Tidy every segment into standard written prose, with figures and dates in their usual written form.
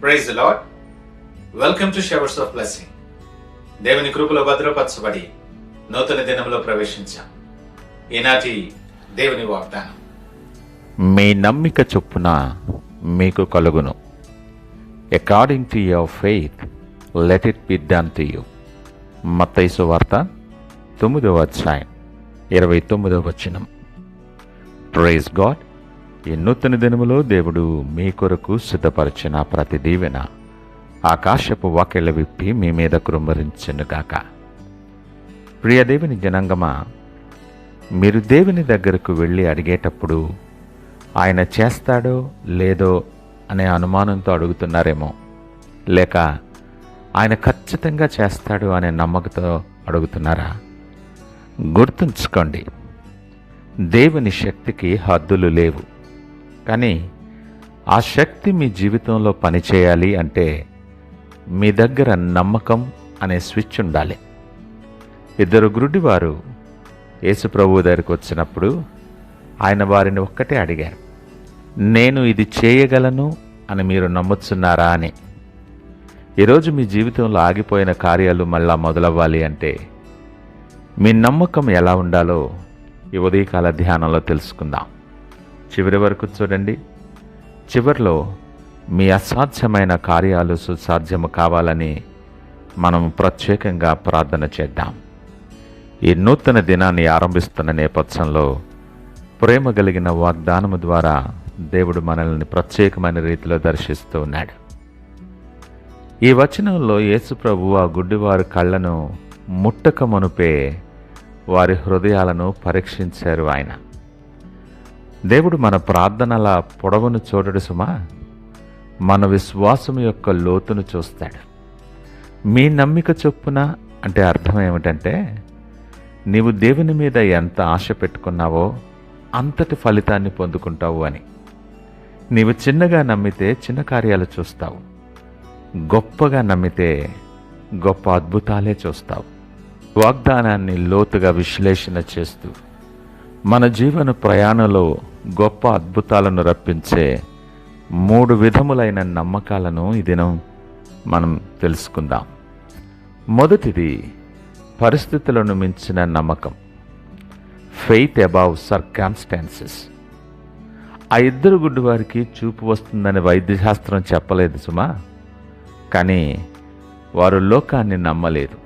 Praise the lord. Welcome to showers of blessing. దేవుని కృపలో భద్రపరచబడి నూతన దినంలో ప్రవేశించాం. ఈనాటి దేవుని వాగ్దానం, మీ నమ్మిక చొప్పున మీకు కలుగును. According to your faith let it be done to you. Mattayi సువార్త 9వ అధ్యాయం 29వ వచనం. Praise God. ఈ నూతన దినములో దేవుడు మీ కొరకు సిద్ధపరిచిన ప్రతి దీవెన ఆకాశపు వాకిళ్ల విప్పి మీ మీద కృమ్మరించునుగాక. ప్రియ దేవుని జనాంగమా, మీరు దేవుని దగ్గరకు వెళ్ళి అడిగేటప్పుడు ఆయన చేస్తాడో లేదో అనే అనుమానంతో అడుగుతున్నారేమో, లేక ఆయన ఖచ్చితంగా చేస్తాడు అనే నమ్మకంతో అడుగుతున్నారా? గుర్తుంచుకోండి, దేవుని శక్తికి హద్దులు లేవు. కానీ ఆ శక్తి మీ జీవితంలో పనిచేయాలి అంటే మీ దగ్గర నమ్మకం అనే స్విచ్ ఉండాలి. ఇద్దరు గురుడివారు యేసుప్రభువు దగ్గరికి వచ్చినప్పుడు ఆయన వారిని ఒక్కటే అడిగారు, నేను ఇది చేయగలను అని మీరు నమ్ముతున్నారా అని. ఈరోజు మీ జీవితంలో ఆగిపోయిన కార్యాలు మళ్ళా మొదలవ్వాలి అంటే మీ నమ్మకం ఎలా ఉండాలో ఈ ఉదయకాల ధ్యానంలో తెలుసుకుందాం. చివరి వరకు చూడండి. చివరిలో మీ అసాధ్యమైన కార్యాలు సుసాధ్యము కావాలని మనం ప్రత్యేకంగా ప్రార్థన చేద్దాం. ఈ నూతన దినాన్ని ఆరంభిస్తున్న నేపథ్యంలో ప్రేమ కలిగిన వాగ్దానము ద్వారా దేవుడు మనల్ని ప్రత్యేకమైన రీతిలో దర్శిస్తూ ఉన్నాడు. ఈ వచనంలో యేసు ప్రభువు ఆ గుడ్డివారి కళ్ళను ముట్టక మునుపే వారి హృదయాలను పరీక్షించారు ఆయన. దేవుడు మన ప్రార్థనల పొడవును చూడడు సుమా, మన విశ్వాసం యొక్క లోతును చూస్తాడు. మీ నమ్మిక చొప్పున అంటే అర్థం ఏమిటంటే, నీవు దేవుని మీద ఎంత ఆశ పెట్టుకున్నావో అంతటి ఫలితాన్ని పొందుకుంటావు అని. నీవు చిన్నగా నమ్మితే చిన్న కార్యాలు చూస్తావు, గొప్పగా నమ్మితే గొప్ప అద్భుతాలే చూస్తావు. వాగ్దానాన్ని లోతుగా విశ్లేషణ చేస్తూ మన జీవన ప్రయాణంలో గొప్ప అద్భుతాలను రప్పించే 3 విధములైన నమ్మకాలను ఈ దినం మనం తెలుసుకుందాం. మొదటిది పరిస్థితులను మించిన నమ్మకం, ఫెయిత్ అబౌవ్ సర్కమ్స్టాన్సెస్. ఆ ఇద్దరు గుడ్డివారికి చూపు వస్తుందని వైద్యశాస్త్రం చెప్పలేదు సుమా, కానీ వారు లోకాన్ని నమ్మలేదు,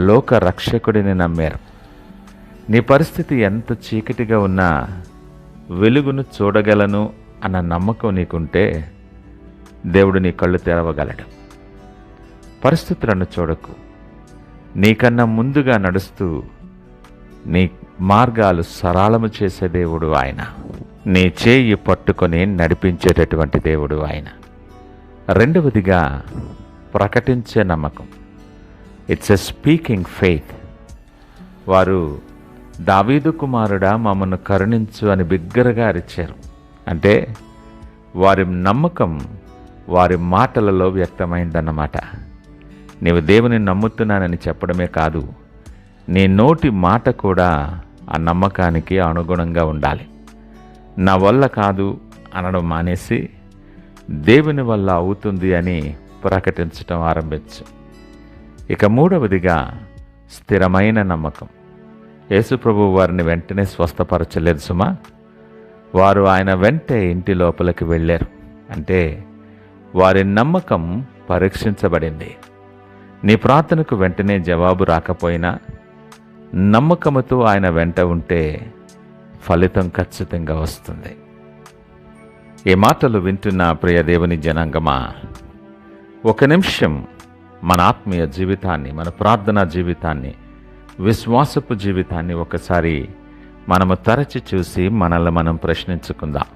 లోక రక్షకుడిని నమ్మారు. నీ పరిస్థితి ఎంత చీకటిగా ఉన్నా వెలుగును చూడగలను అన్న నమ్మకం నీకుంటే దేవుడు నీ కళ్ళు తెరవగలడు. పరిస్థితులను చూడకు, నీకన్నా ముందుగా నడుస్తూ నీ మార్గాలు సరళము చేసే దేవుడు ఆయన. నీ చేయి పట్టుకొని నడిపించేటటువంటి దేవుడు ఆయన. రెండవదిగా ప్రకటించే నమ్మకం, ఇట్స్ ఎ స్పీకింగ్ ఫెయిత్. వారు దావీదు కుమారుడా మమ్మను కరుణించు అని బిగ్గరగా అరిచారు. అంటే వారి నమ్మకం వారి మాటలలో వ్యక్తమైందన్నమాట. నీవు దేవుని నమ్ముతున్నానని చెప్పడమే కాదు, నీ నోటి మాట కూడా ఆ నమ్మకానికి అనుగుణంగా ఉండాలి. నా వల్ల కాదు అనడం మానేసి దేవుని వల్ల అవుతుంది అని ప్రకటించటం ఆరంభించు. ఇక మూడవదిగా స్థిరమైన నమ్మకం. యేసుప్రభు వారిని వెంటనే స్వస్థపరచలేదు సుమా, వారు ఆయన వెంటే ఇంటి లోపలికి వెళ్ళారు. అంటే వారి నమ్మకం పరీక్షించబడింది. నీ ప్రార్థనకు వెంటనే జవాబు రాకపోయినా నమ్మకముతో ఆయన వెంట ఉంటే ఫలితం ఖచ్చితంగా వస్తుంది. ఈ మాటలు వింటున్న ప్రియ దేవుని జనాంగమా, ఒక నిమిషం మన ఆత్మీయ జీవితాన్ని, మన ప్రార్థనా జీవితాన్ని, విశ్వాసపు జీవితాన్ని ఒకసారి మనము తరచి చూసి మనల్ని మనం ప్రశ్నించుకుందాం.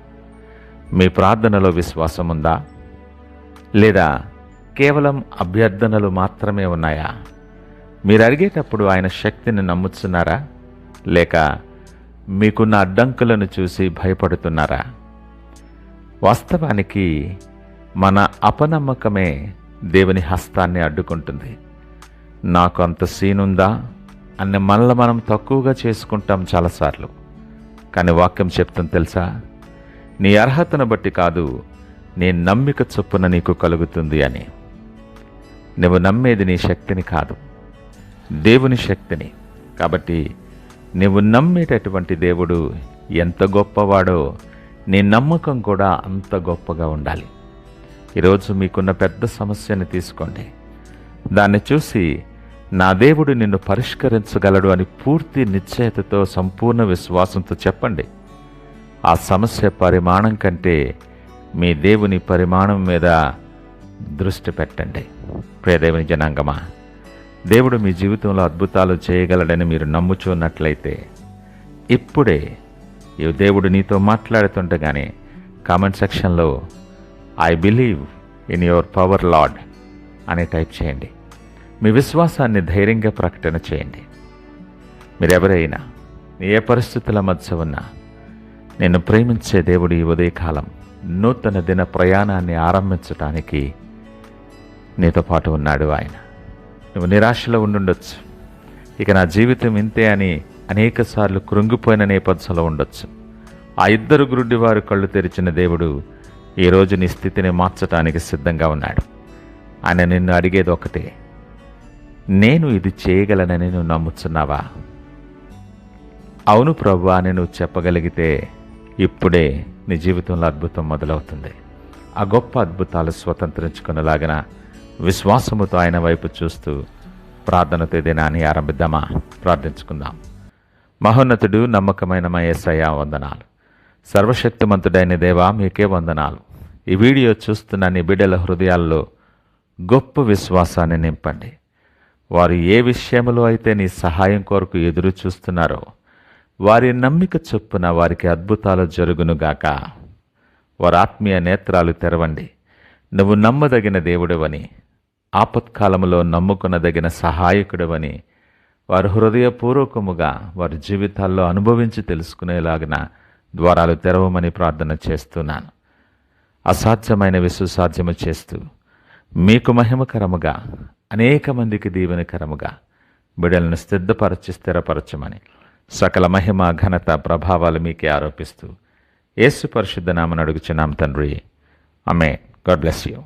మీ ప్రార్థనలో విశ్వాసం ఉందా? లేదా కేవలం అభ్యర్థనలు మాత్రమే ఉన్నాయా? మీరు అడిగేటప్పుడు ఆయన శక్తిని నమ్ముతున్నారా? లేక మీకున్న అడ్డంకులను చూసి భయపడుతున్నారా? వాస్తవానికి మన అపనమ్మకమే దేవుని హస్తాన్ని అడ్డుకుంటుంది. నాకు అంత సీనుందా అన్ని మనల్ని మనం తక్కువగా చేసుకుంటాం చాలాసార్లు. కానీ వాక్యం చెప్తుంది తెలుసా, నీ అర్హతను బట్టి కాదు, నీ నమ్మిక చొప్పున నీకు కలుగుతుంది అని. నువ్వు నమ్మేది నీ శక్తిని కాదు, దేవుని శక్తిని. కాబట్టి నువ్వు నమ్మేటటువంటి దేవుడు ఎంత గొప్పవాడో నీ నమ్మకం కూడా అంత గొప్పగా ఉండాలి. ఈరోజు మీకున్న పెద్ద సమస్యని తీసుకోండి, దాన్ని చూసి నా దేవుడు నిన్ను పరిష్కరించగలడు అని పూర్తి నిశ్చయతతో సంపూర్ణ విశ్వాసంతో చెప్పండి. ఆ సమస్య పరిమాణం కంటే మీ దేవుని పరిమాణం మీద దృష్టి పెట్టండి. ప్రియదేవుని జనాంగమా, దేవుడు మీ జీవితంలో అద్భుతాలు చేయగలడని మీరు నమ్ముచున్నట్లయితే ఇప్పుడే ఈ దేవుడు నీతో మాట్లాడుతుండగానే కామెంట్ సెక్షన్లో I believe in your power lord అని టైప్ చేయండి. మీ విశ్వాసాన్ని ధైర్యంగా ప్రకటన చేయండి. మీరెవరైనా ఏ పరిస్థితుల మధ్య ఉన్నా నిన్ను ప్రేమించే దేవుడు ఈ ఉదయకాలం నూతన దిన ప్రయాణాన్ని ఆరంభించడానికి నీతో పాటు ఉన్నాడు. ఆయన నువ్వు నిరాశలో ఉండుండొచ్చు, ఇక నా జీవితం ఇంతే అని అనేక సార్లు కృంగిపోయిన నేపథ్యంలో ఉండొచ్చు. ఆ ఇద్దరు గురుడివారు కళ్ళు తెరిచిన దేవుడు ఈరోజు నీ స్థితిని మార్చడానికి సిద్ధంగా ఉన్నాడు. ఆయన నిన్ను అడిగేది ఒకటే, నేను ఇది చేయగలనని నువ్వు నమ్ముతున్నావా? అవును ప్రభువా అని నువ్వు చెప్పగలిగితే ఇప్పుడే నీ జీవితంలో అద్భుతం మొదలవుతుంది. ఆ గొప్ప అద్భుతాలు స్వతంత్రించుకునేలాగిన విశ్వాసముతో ఆయన వైపు చూస్తూ ప్రార్థనతో దినాన్ని ఆరంభిద్దామా? ప్రార్థించుకుందాం. మహోన్నతుడు, నమ్మకమైన మా యేసయ్యా వందనాలు. సర్వశక్తిమంతుడైన దేవా మీకే వందనాలు. ఈ వీడియో చూస్తున్న నీ బిడ్డల హృదయాల్లో గొప్ప విశ్వాసాన్ని నింపండి. వారు ఏ విషయంలో అయితే నీ సహాయం కొరకు ఎదురు చూస్తున్నారో వారి నమ్మిక చొప్పున వారికి అద్భుతాలు జరుగునుగాక. వారి ఆత్మీయ నేత్రాలు తెరవండి. నువ్వు నమ్మదగిన దేవుడవని, ఆపత్కాలంలో నమ్ముకొనదగిన సహాయకుడవని వారు హృదయపూర్వకముగా వారి జీవితాల్లో అనుభవించి తెలుసుకునేలాగిన ద్వారాలు తెరవమని ప్రార్థన చేస్తున్నాను. అసాధ్యమైన సుసాధ్యము చేస్తూ మీకు మహిమకరముగా, అనేక మందికి దీవెనకరముగా బిడ్డలను సిద్ధపరచి స్థిరపరచమని సకల మహిమ, ఘనత, ప్రభావాలు మీకే ఆరోపిస్తూ యేసు పరిశుద్ధ నామమున అడుగుచున్నాం తండ్రి. ఆమేన్. God bless you.